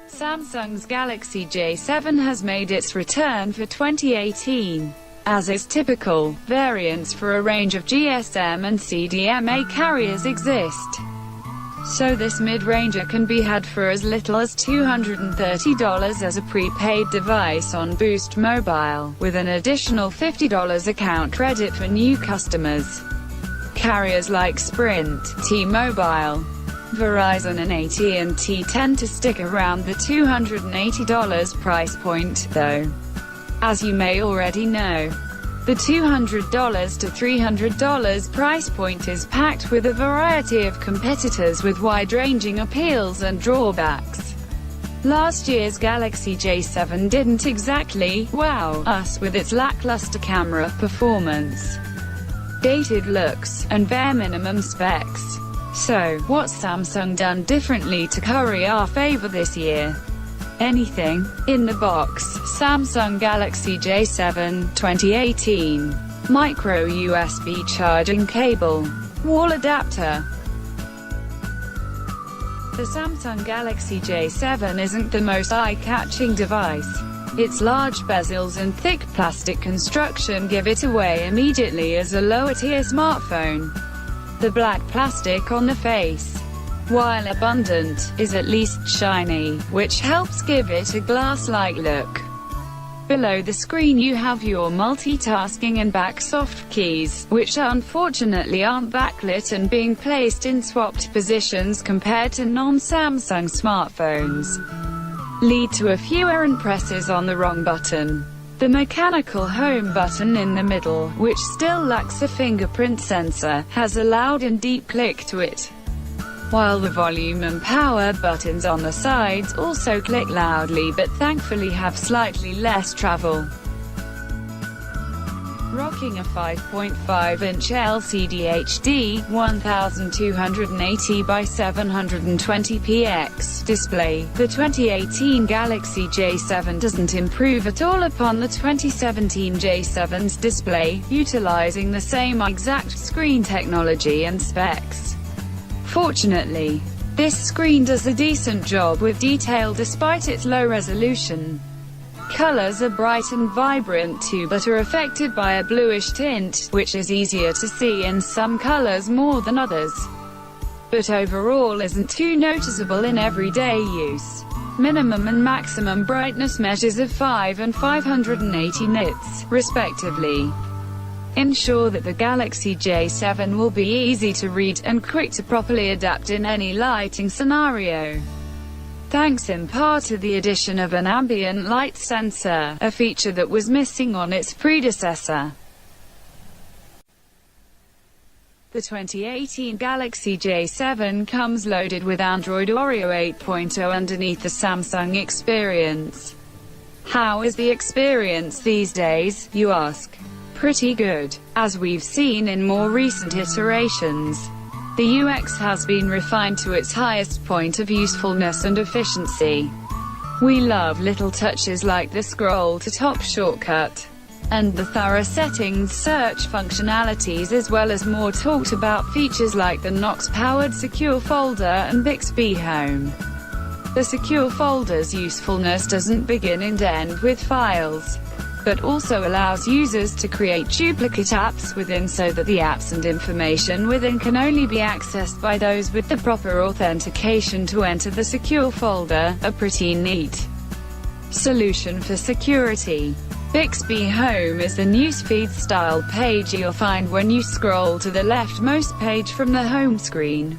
Samsung's Galaxy J7 has made its return for 2018. As is typical, variants for a range of GSM and CDMA carriers exist. So this mid-ranger can be had for as little as $230 as a prepaid device on Boost Mobile, with an additional $50 account credit for new customers. Carriers like Sprint, T-Mobile, Verizon and AT&T tend to stick around the $280 price point, though. As you may already know, the $200 to $300 price point is packed with a variety of competitors with wide-ranging appeals and drawbacks. Last year's Galaxy J7 didn't exactly wow us with its lackluster camera performance, dated looks, and bare minimum specs. So, what's Samsung done differently to curry our favor this year? Anything. In the box, Samsung Galaxy J7 2018. Micro USB charging cable. Wall adapter. The Samsung Galaxy J7 isn't the most eye-catching device. Its large bezels and thick plastic construction give it away immediately as a lower-tier smartphone. The black plastic on the face, while abundant, is at least shiny, which helps give it a glass-like look. Below the screen you have your multitasking and back soft keys, which unfortunately aren't backlit and being placed in swapped positions compared to non-Samsung smartphones, lead to a few errant presses on the wrong button. The mechanical home button in the middle, which still lacks a fingerprint sensor, has a loud and deep click to it, while the volume and power buttons on the sides also click loudly but thankfully have slightly less travel. Rocking a 5.5-inch LCD HD 1280 by 720 px display, the 2018 Galaxy J7 doesn't improve at all upon the 2017 J7's display, utilizing the same exact screen technology and specs. Fortunately, this screen does a decent job with detail despite its low resolution. Colors are bright and vibrant too, but are affected by a bluish tint, which is easier to see in some colors more than others, but overall isn't too noticeable in everyday use. Minimum and maximum brightness measures of 5 and 580 nits, respectively, ensure that the Galaxy J7 will be easy to read and quick to properly adapt in any lighting scenario, thanks in part to the addition of an ambient light sensor, a feature that was missing on its predecessor. The 2018 Galaxy J7 comes loaded with Android Oreo 8.0 underneath the Samsung experience. How is the experience these days, you ask? Pretty good. As we've seen in more recent iterations, the UX has been refined to its highest point of usefulness and efficiency. We love little touches like the scroll to top shortcut, and the thorough settings search functionalities, as well as more talked about features like the Knox-powered Secure Folder and Bixby Home. The Secure Folder's usefulness doesn't begin and end with files, but also allows users to create duplicate apps within, so that the apps and information within can only be accessed by those with the proper authentication to enter the secure folder, a pretty neat solution for security. Bixby Home is the newsfeed-style page you'll find when you scroll to the leftmost page from the home screen.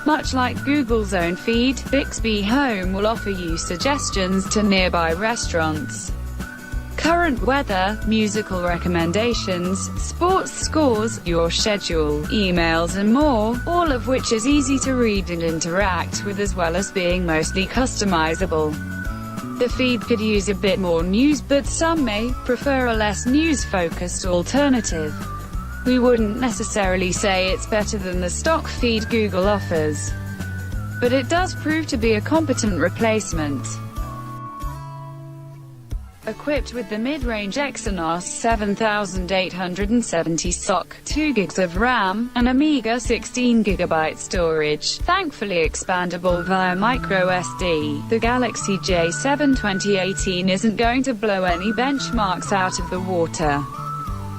Much like Google's own feed, Bixby Home will offer you suggestions to nearby restaurants, current weather, musical recommendations, sports scores, your schedule, emails and more, all of which is easy to read and interact with, as well as being mostly customizable. The feed could use a bit more news, but some may prefer a less news-focused alternative. We wouldn't necessarily say it's better than the stock feed Google offers, but it does prove to be a competent replacement. Equipped with the mid-range Exynos 7870 SoC, 2 GB of RAM, and a meager 16 GB storage, thankfully expandable via microSD, the Galaxy J7 2018 isn't going to blow any benchmarks out of the water.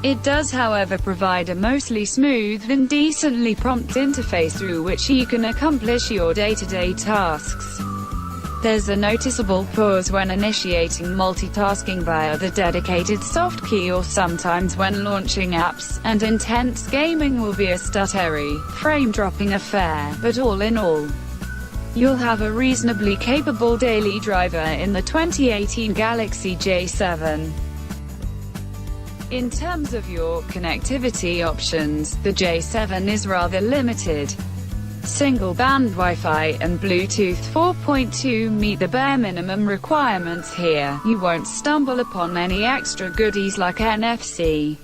It does, however, provide a mostly smooth and decently prompt interface through which you can accomplish your day-to-day tasks. There's a noticeable pause when initiating multitasking via the dedicated soft key or sometimes when launching apps, and intense gaming will be a stuttery, frame-dropping affair, but all in all, you'll have a reasonably capable daily driver in the 2018 Galaxy J7. In terms of your connectivity options, the J7 is rather limited. Single-band Wi-Fi and Bluetooth 4.2 meet the bare minimum requirements here. You won't stumble upon any extra goodies like NFC,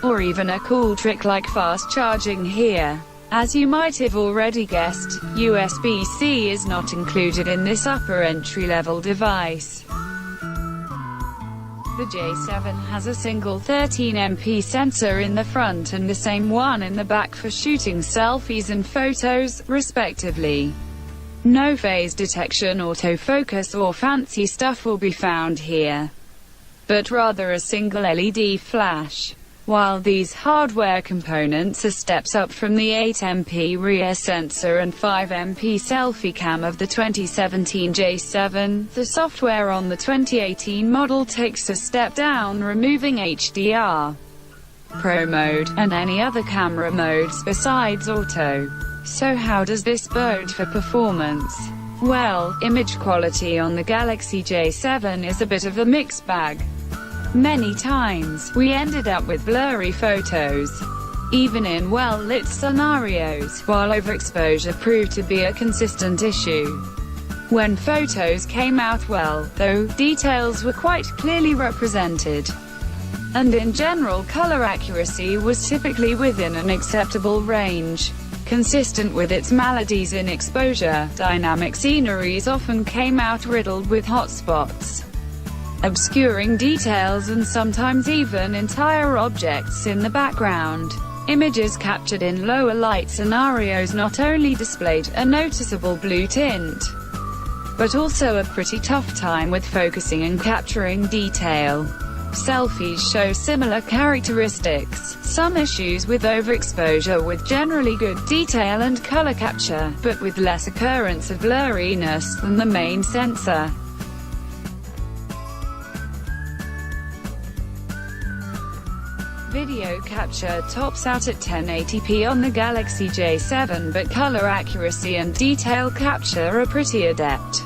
or even a cool trick like fast charging here. As you might have already guessed, USB-C is not included in this upper entry-level device. The J7 has a single 13MP sensor in the front and the same one in the back for shooting selfies and photos, respectively. No phase detection, autofocus or fancy stuff will be found here, but rather a single LED flash. While these hardware components are steps up from the 8MP rear sensor and 5MP selfie cam of the 2017 J7, the software on the 2018 model takes a step down, removing HDR, Pro mode, and any other camera modes besides auto. So how does this bode for performance? Well, image quality on the Galaxy J7 is a bit of a mixed bag. Many times, we ended up with blurry photos, even in well-lit scenarios, while overexposure proved to be a consistent issue. When photos came out well, though, details were quite clearly represented, and in general color accuracy was typically within an acceptable range. Consistent with its maladies in exposure, dynamic sceneries often came out riddled with hotspots, obscuring details and sometimes even entire objects in the background. Images captured in lower light scenarios not only displayed a noticeable blue tint, but also a pretty tough time with focusing and capturing detail. Selfies show similar characteristics, some issues with overexposure with generally good detail and color capture, but with less occurrence of blurriness than the main sensor. Video capture tops out at 1080p on the Galaxy J7, but color accuracy and detail capture are pretty adept.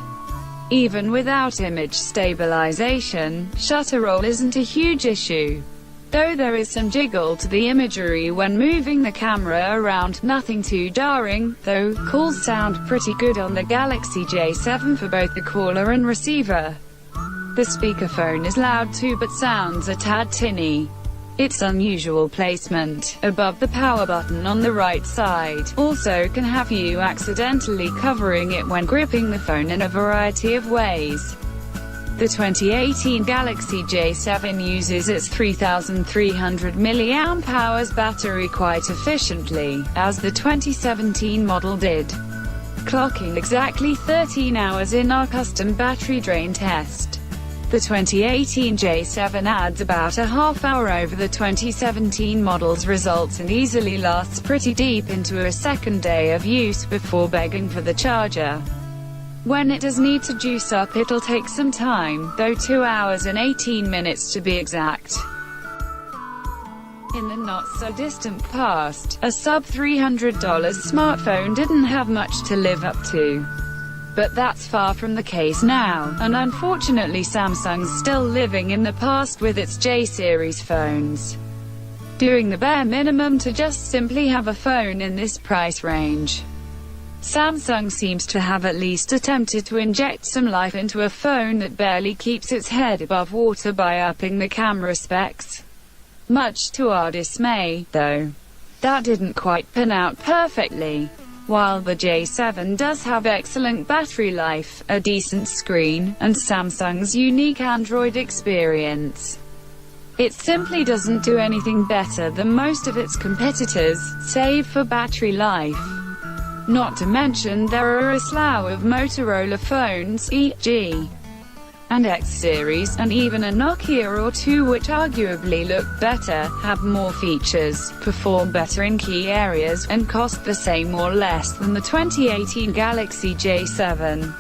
Even without image stabilization, shutter roll isn't a huge issue, though there is some jiggle to the imagery when moving the camera around, nothing too jarring, though. Calls sound pretty good on the Galaxy J7 for both the caller and receiver. The speakerphone is loud too but sounds a tad tinny. Its unusual placement, above the power button on the right side, also can have you accidentally covering it when gripping the phone in a variety of ways. The 2018 Galaxy J7 uses its 3300 mAh battery quite efficiently, as the 2017 model did, clocking exactly 13 hours in our custom battery drain test. The 2018 J7 adds about a half hour over the 2017 model's results and easily lasts pretty deep into a second day of use before begging for the charger. When it does need to juice up, it'll take some time, though 2 hours and 18 minutes to be exact. In the not-so-distant past, a sub-$300 smartphone didn't have much to live up to. But that's far from the case now, and unfortunately Samsung's still living in the past with its J-series phones, doing the bare minimum to just simply have a phone in this price range. Samsung seems to have at least attempted to inject some life into a phone that barely keeps its head above water by upping the camera specs. Much to our dismay, though, that didn't quite pan out perfectly. While the J7 does have excellent battery life, a decent screen, and Samsung's unique Android experience, it simply doesn't do anything better than most of its competitors, save for battery life. Not to mention there are a slew of Motorola phones, e.g. and X series, and even a Nokia or two which arguably look better, have more features, perform better in key areas, and cost the same or less than the 2018 Galaxy J7.